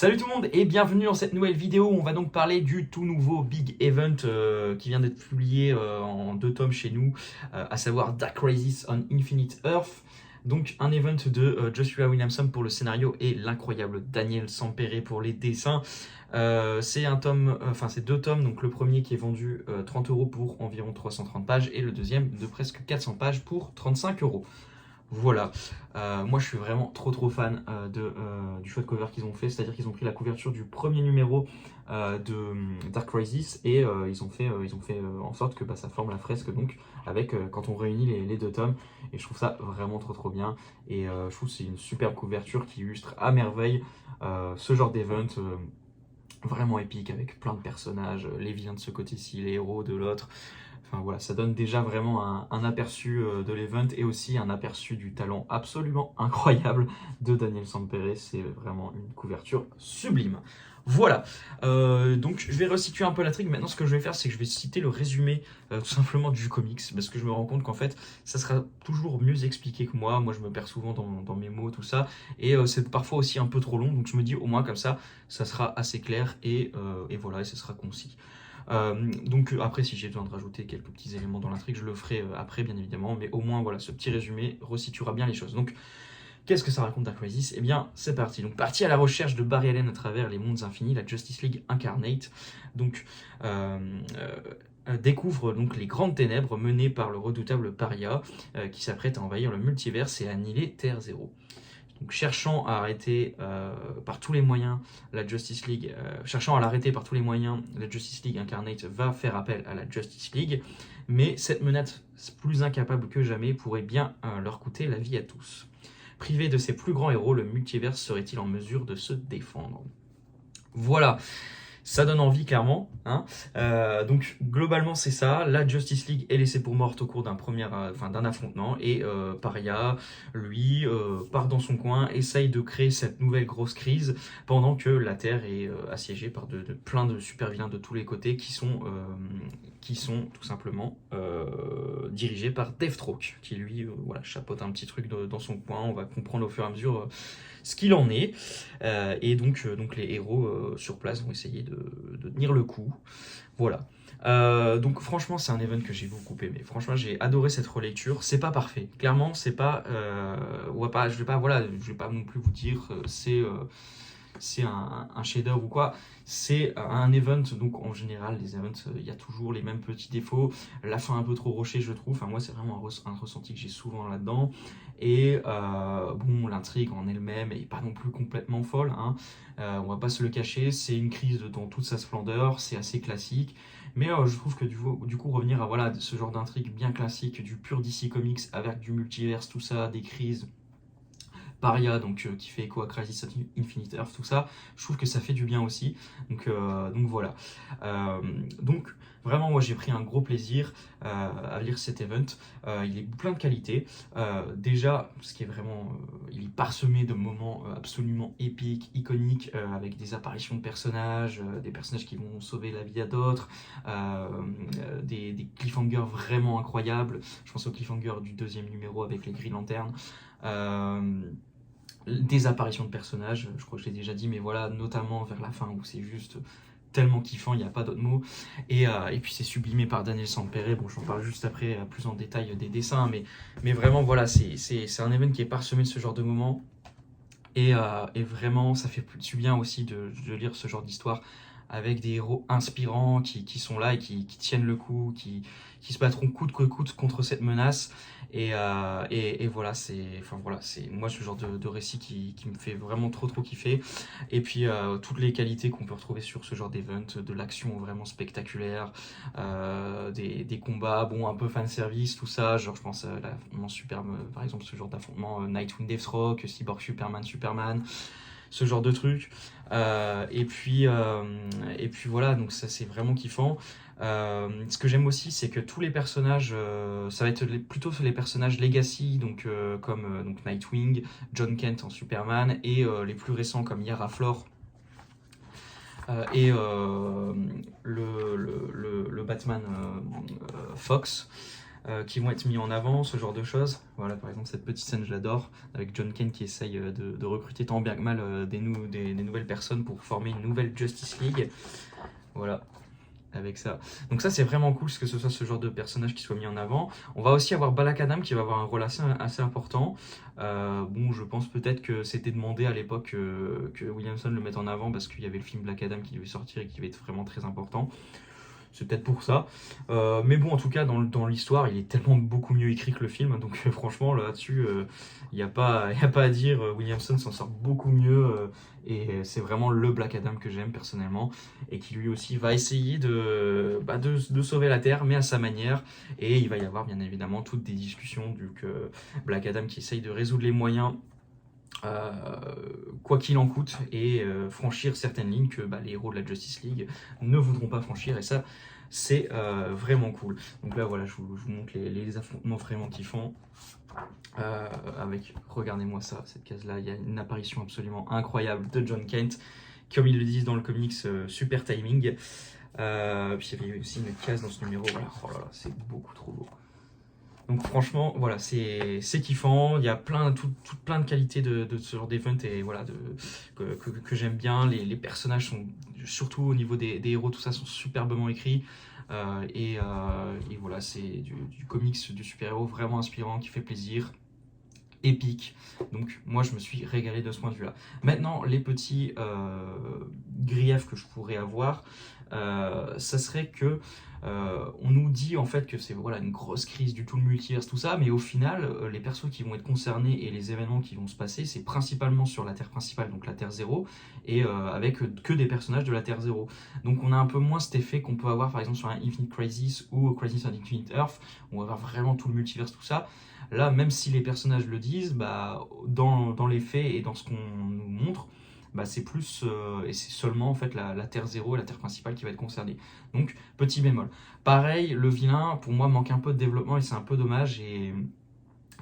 Salut tout le monde et bienvenue dans cette nouvelle vidéo. On va donc parler du tout nouveau Big Event qui vient d'être publié en 2 tomes chez nous, à savoir Dark Crisis on Infinite Earth. Donc un event de Joshua Williamson pour le scénario et l'incroyable Daniel Sampere pour les dessins. C'est un tome, enfin c'est 2 tomes, donc le premier qui est vendu 30 € pour environ 330 pages et le deuxième de presque 400 pages pour 35 €. Voilà, moi je suis vraiment trop fan du choix de cover qu'ils ont fait, c'est-à-dire qu'ils ont pris la couverture du premier numéro de Dark Crisis et ils ont fait en sorte que ça forme la fresque donc avec quand on réunit les 2 tomes, et je trouve ça vraiment trop bien, et je trouve que c'est une superbe couverture qui illustre à merveille ce genre d'event vraiment épique avec plein de personnages, les vilains de ce côté-ci, les héros de l'autre. Enfin voilà, ça donne déjà vraiment un aperçu de l'event et aussi un aperçu du talent absolument incroyable de Daniel Sampere. C'est vraiment une couverture sublime. Voilà, donc je vais resituer un peu l'intrigue. Maintenant, ce que je vais faire, c'est que je vais citer le résumé tout simplement du comics, parce que je me rends compte qu'en fait, ça sera toujours mieux expliqué que moi. Moi, je me perds souvent dans mes mots, tout ça, et c'est parfois aussi un peu trop long. Donc je me dis, au moins comme ça sera assez clair, et voilà, et ça sera concis. Donc après, si j'ai besoin de rajouter quelques petits éléments dans l'intrigue, je le ferai après bien évidemment, mais au moins voilà, ce petit résumé resituera bien les choses. Donc qu'est-ce que ça raconte Dark Crisis? Eh bien c'est parti. Donc parti à la recherche de Barry Allen à travers les mondes infinis, la Justice League Incarnate donc découvre donc les grandes ténèbres menées par le redoutable Paria, qui s'apprête à envahir le multiverse et à annihiler Terre Zéro. Donc, cherchant à arrêter par tous les moyens la Justice League, cherchant à l'arrêter par tous les moyens, la Justice League Incarnate va faire appel à la Justice League, mais cette menace plus incapable que jamais pourrait bien leur coûter la vie à tous. Privé de ses plus grands héros, le multiverse serait-il en mesure de se défendre? Voilà, ça donne envie clairement, hein. Donc globalement c'est ça. La Justice League est laissée pour morte au cours d'un affrontement, et Paria, lui, part dans son coin, essaye de créer cette nouvelle grosse crise pendant que la Terre est assiégée par plein de super vilains de tous les côtés qui sont tout simplement dirigés par Deathstroke, qui lui voilà, chapeaute un petit truc dans son coin. On va comprendre au fur et à mesure ce qu'il en est. Et donc les héros sur place vont essayer de tenir le coup. Voilà. Donc franchement, c'est un event que j'ai beaucoup aimé. Franchement, j'ai adoré cette relecture. C'est pas parfait. Clairement, c'est pas, je vais pas non plus vous dire c'est un chef-d'œuvre ou quoi. C'est un event, donc en général, les events, il y a toujours les mêmes petits défauts. La fin un peu trop rushée, je trouve. Enfin, moi, c'est vraiment un ressenti que j'ai souvent là-dedans. Et bon, l'intrigue en elle-même est pas non plus complètement folle, hein. On va pas se le cacher, c'est une crise dans toute sa splendeur, c'est assez classique. Mais je trouve que du coup, revenir à voilà, ce genre d'intrigue bien classique, du pur DC Comics avec du multiverse, tout ça, des crises, Paria, donc qui fait écho à Crisis on Infinite Earth, tout ça, je trouve que ça fait du bien aussi. Donc voilà. Donc vraiment, moi j'ai pris un gros plaisir à lire cet event. Il est plein de qualités. Déjà, ce qui est vraiment, il est parsemé de moments absolument épiques, iconiques, avec des apparitions de personnages, des personnages qui vont sauver la vie à d'autres, des cliffhangers vraiment incroyables. Je pense au cliffhanger du 2e numéro avec les Green Lanterns. Des apparitions de personnages, je crois que je l'ai déjà dit, mais voilà, notamment vers la fin où c'est juste tellement kiffant, il n'y a pas d'autre mot. Et puis c'est sublimé par Daniel Sampere. Bon, j'en parle juste après plus en détail des dessins, mais vraiment voilà, c'est un event qui est parsemé de ce genre de moments. Et vraiment, ça fait du bien aussi de lire ce genre d'histoire avec des héros inspirants qui sont là et qui tiennent le coup, qui se battront coûte que coûte contre cette menace. Et voilà, c'est moi ce genre de récit qui me fait vraiment trop kiffer. Et puis toutes les qualités qu'on peut retrouver sur ce genre d'event, de l'action vraiment spectaculaire, des combats, bon, un peu fanservice, tout ça. Genre, je pense à l'affrontement superbe, par exemple, ce genre d'affrontement Nightwing Deathstroke, Cyborg Superman, ce genre de trucs. Et puis voilà, donc ça c'est vraiment kiffant. Ce que j'aime aussi, c'est que tous les personnages, ça va être plutôt les personnages Legacy, donc comme donc Nightwing, John Kent en Superman, et les plus récents comme Yara Flor et le Batman Fox. qui vont être mis en avant, ce genre de choses. Voilà, par exemple, cette petite scène, je l'adore, avec John Kent qui essaye de recruter tant bien que mal des nouvelles personnes pour former une nouvelle Justice League. Voilà, avec ça. Donc ça, c'est vraiment cool que ce soit ce genre de personnage qui soit mis en avant. On va aussi avoir Black Adam qui va avoir un rôle assez important. Bon, je pense peut-être que c'était demandé à l'époque que Williamson le mette en avant parce qu'il y avait le film Black Adam qui devait sortir et qui devait être vraiment très important. C'est peut-être pour ça. Mais bon, en tout cas, dans l'histoire, il est tellement beaucoup mieux écrit que le film. Donc franchement, là-dessus, il n'y a pas à dire. Williamson s'en sort beaucoup mieux. Et c'est vraiment le Black Adam que j'aime personnellement. Et qui lui aussi va essayer de sauver la Terre, mais à sa manière. Et il va y avoir bien évidemment toutes des discussions du que Black Adam qui essaye de résoudre les moyens quoi qu'il en coûte et franchir certaines lignes que les héros de la Justice League ne voudront pas franchir et ça c'est vraiment cool. Donc là voilà, je vous montre les affrontements vraiment kiffants avec, regardez-moi ça, cette case là, il y a une apparition absolument incroyable de John Kent, comme ils le disent dans le comics, super timing. Puis il y avait aussi une case dans ce numéro, voilà, oh là là, c'est beaucoup trop beau. Donc franchement, voilà, c'est kiffant. Il y a plein de qualités de ce genre d'event et voilà, que j'aime bien. Les personnages sont, surtout au niveau des héros, tout ça, sont superbement écrits. Et voilà, c'est du comics, du super-héros vraiment inspirant, qui fait plaisir, épique. Donc moi, je me suis régalé de ce point de vue-là. Maintenant, les petits griefs que je pourrais avoir, ça serait que on nous dit en fait que c'est voilà, une grosse crise du tout le multiverse, tout ça, mais au final, les persos qui vont être concernés et les événements qui vont se passer, c'est principalement sur la Terre principale, donc la Terre 0, et avec que des personnages de la Terre 0. Donc on a un peu moins cet effet qu'on peut avoir par exemple sur un Infinite Crisis ou Crisis on Infinite Earth, où on va avoir vraiment tout le multiverse, tout ça. Là, même si les personnages le disent, dans les faits et dans ce qu'on nous montre, c'est plus et c'est seulement en fait la Terre 0 et la Terre principale qui va être concernée. Donc petit bémol. Pareil, le vilain pour moi manque un peu de développement et c'est un peu dommage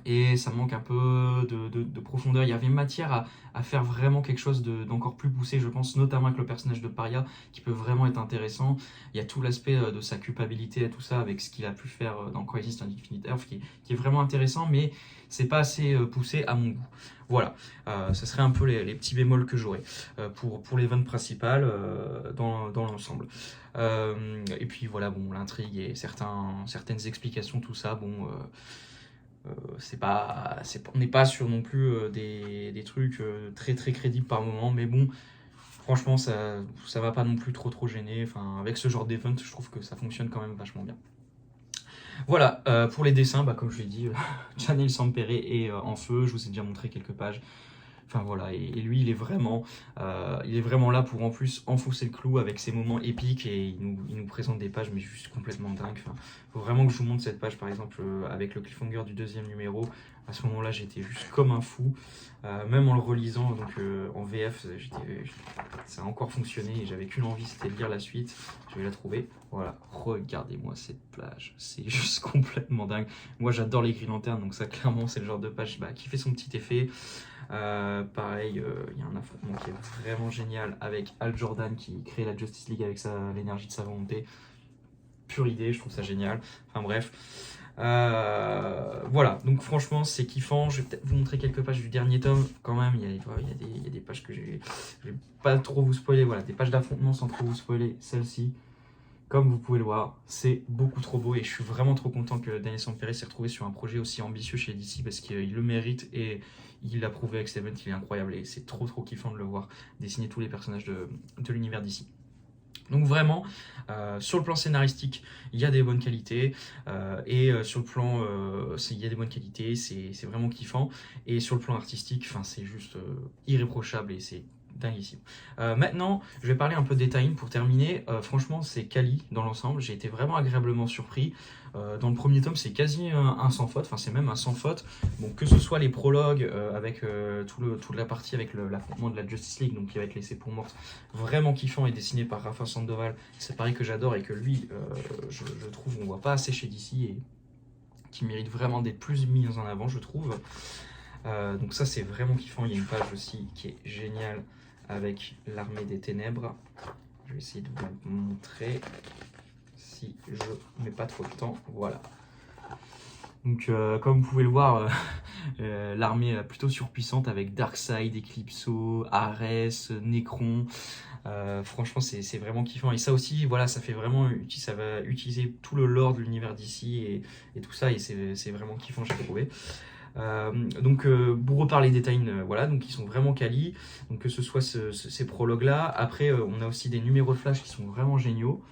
et ça manque un peu de profondeur. Il y avait matière à faire vraiment quelque chose d'encore plus poussé, je pense, notamment avec le personnage de Paria, qui peut vraiment être intéressant. Il y a tout l'aspect de sa culpabilité et tout ça, avec ce qu'il a pu faire dans Crisis on Infinite Earth, qui est vraiment intéressant, mais c'est pas assez poussé à mon goût. Voilà, ce serait un peu les petits bémols que j'aurais pour l'event principal dans l'ensemble. Et puis voilà, bon, l'intrigue et certaines explications, tout ça, bon... on n'est pas sur non plus des trucs très très crédibles par moment, mais bon, franchement, ça va pas non plus trop gêner. Enfin, avec ce genre d'event, je trouve que ça fonctionne quand même vachement bien. Voilà, pour les dessins, comme je l'ai dit, Chanel Sampere est en feu, je vous ai déjà montré quelques pages. Enfin voilà, et lui il est vraiment là pour en plus enfoncer le clou avec ses moments épiques et il nous présente des pages mais juste complètement dingues. Enfin, faut vraiment que je vous montre cette page par exemple avec le cliffhanger du deuxième numéro. À ce moment-là j'étais juste comme un fou, même en le relisant donc en VF, ça a encore fonctionné et j'avais qu'une envie, c'était de lire la suite. Je vais la trouver. Voilà, regardez-moi cette plage, c'est juste complètement dingue. Moi j'adore les Green Lanterns donc ça clairement c'est le genre de page qui fait son petit effet. Pareil, il y a un affrontement qui est vraiment génial avec Hal Jordan qui crée la Justice League avec l'énergie de sa volonté. Pure idée, je trouve ça génial. Enfin bref. Voilà, donc franchement c'est kiffant. Je vais peut-être vous montrer quelques pages du dernier tome quand même. Il y a des pages que je vais pas trop vous spoiler. Voilà, des pages d'affrontement sans trop vous spoiler. Celle-ci, comme vous pouvez le voir, c'est beaucoup trop beau et je suis vraiment trop content que Daniel Sampere s'est retrouvé sur un projet aussi ambitieux chez DC parce qu'il le mérite et il l'a prouvé avec cet event, il est incroyable et c'est trop kiffant de le voir dessiner tous les personnages de l'univers DC. Donc vraiment, sur le plan scénaristique, il y a des bonnes qualités et sur le plan, il y a des bonnes qualités, c'est vraiment kiffant et sur le plan artistique, c'est juste irréprochable et c'est dinguissime. Maintenant, je vais parler un peu de détails pour terminer. Franchement, c'est quali dans l'ensemble. J'ai été vraiment agréablement surpris. Dans le premier tome, c'est quasi un sans faute. Enfin, c'est même un sans faute. Bon, que ce soit les prologues avec toute la partie avec l'affrontement de la Justice League, donc qui va être laissé pour morte, vraiment kiffant et dessiné par Rafa Sandoval. C'est pareil que j'adore et que lui, je trouve, on voit pas assez chez DC et qui mérite vraiment d'être plus mis en avant, je trouve. Donc ça, c'est vraiment kiffant. Il y a une page aussi qui est géniale avec l'Armée des Ténèbres. Je vais essayer de vous montrer si je mets pas trop de temps. Voilà. Donc comme vous pouvez le voir, l'armée est plutôt surpuissante avec Darkseid, Eclipso, Ares, Necron. Franchement c'est vraiment kiffant. Et ça aussi, voilà, ça fait vraiment, ça va utiliser tout le lore de l'univers d'ici et tout ça. Et c'est vraiment kiffant, j'ai trouvé. Donc pour reparler des Titans, voilà, donc ils sont vraiment quali, donc que ce soit ces prologues là. Après on a aussi des numéros de Flash qui sont vraiment géniaux,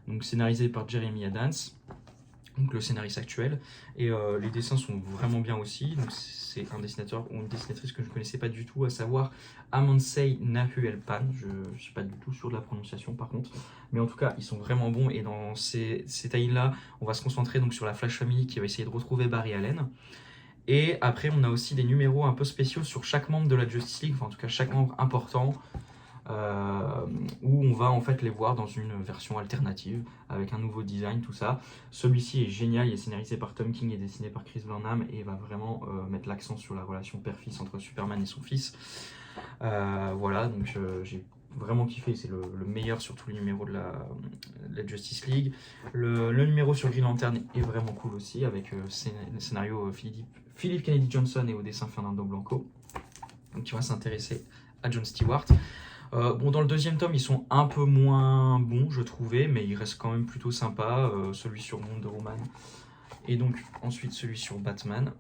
donc scénarisés par Jeremy Adams, donc le scénariste actuel, et les dessins sont vraiment bien aussi. Donc c'est un dessinateur ou une dessinatrice que je ne connaissais pas du tout, à savoir Amansei Nahuelpan. Je ne suis pas du tout sûr de la prononciation par contre, mais en tout cas ils sont vraiment bons. Et dans ces tailles là, on va se concentrer donc sur la Flash Family qui va essayer de retrouver Barry Allen. Et après, on a aussi des numéros un peu spéciaux sur chaque membre de la Justice League, enfin en tout cas chaque membre important, où on va en fait les voir dans une version alternative, avec un nouveau design, tout ça. Celui-ci est génial, il est scénarisé par Tom King et dessiné par Chris Burnham, et va vraiment mettre l'accent sur la relation père-fils entre Superman et son fils. Voilà, donc j'ai vraiment kiffé, c'est le meilleur sur tous les numéros de la Justice League. Le numéro sur Green Lantern est vraiment cool aussi, avec le scénario Philip Kennedy Johnson et au dessin Fernando Blanco, donc qui va s'intéresser à John Stewart. Bon, dans le deuxième tome, ils sont un peu moins bons, je trouvais, mais ils restent quand même plutôt sympas. Celui sur Wonder Woman et donc ensuite celui sur Batman.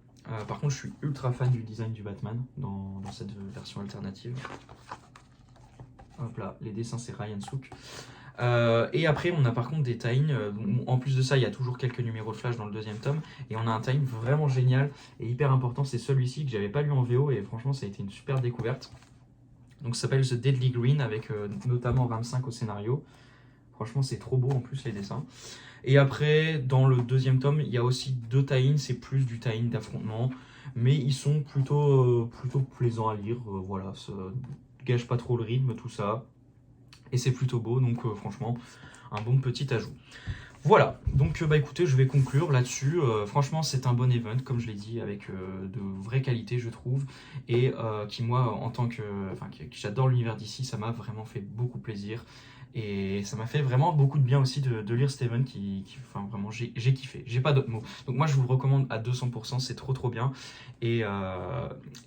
Par contre, je suis ultra fan du design du Batman dans cette version alternative. Hop là, les dessins c'est Ryan Sook. Et après, on a par contre des tie-ins. En plus de ça, il y a toujours quelques numéros de Flash dans le deuxième tome. Et on a un tie-in vraiment génial et hyper important. C'est celui-ci que j'avais pas lu en VO et franchement, ça a été une super découverte. Donc, ça s'appelle The Deadly Green avec notamment Ram 5 au scénario. Franchement, c'est trop beau en plus les dessins. Et après, dans le deuxième tome, il y a aussi deux tie-ins. C'est plus du tie-in d'affrontement, mais ils sont plutôt plaisants à lire. Voilà, ça gâche pas trop le rythme, tout ça. Et c'est plutôt beau, donc franchement, un bon petit ajout. Voilà, donc bah écoutez, je vais conclure là-dessus. Franchement, c'est un bon event, comme je l'ai dit, avec de vraies qualités, je trouve, et qui, moi, en tant que... Enfin, qui j'adore l'univers d'ici, ça m'a vraiment fait beaucoup plaisir. Et ça m'a fait vraiment beaucoup de bien aussi de lire cet event enfin vraiment, j'ai kiffé, j'ai pas d'autres mots. Donc moi, je vous le recommande à 200%, c'est trop bien. Et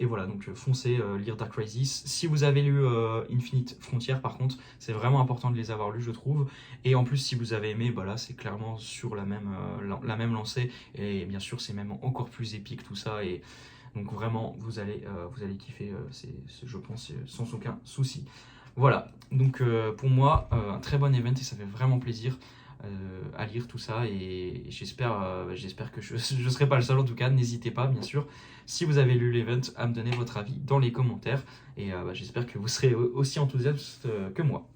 voilà, donc foncez lire Dark Crisis. Si vous avez lu Infinite Frontier, par contre, c'est vraiment important de les avoir lus, je trouve. Et en plus, si vous avez aimé, bah là, c'est clairement sur la même lancée. Et bien sûr, c'est même encore plus épique tout ça. Et donc vraiment, vous allez kiffer, je pense, sans aucun souci. Voilà, donc pour moi, un très bon event et ça fait vraiment plaisir à lire tout ça. Et j'espère que je ne serai pas le seul en tout cas. N'hésitez pas, bien sûr, si vous avez lu l'event, à me donner votre avis dans les commentaires. Et j'espère que vous serez aussi enthousiaste que moi.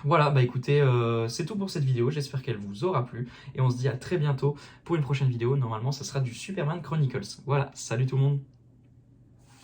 Voilà, bah écoutez, c'est tout pour cette vidéo, j'espère qu'elle vous aura plu, et on se dit à très bientôt pour une prochaine vidéo. Normalement ça sera du Superman Chronicles. Voilà, salut tout le monde.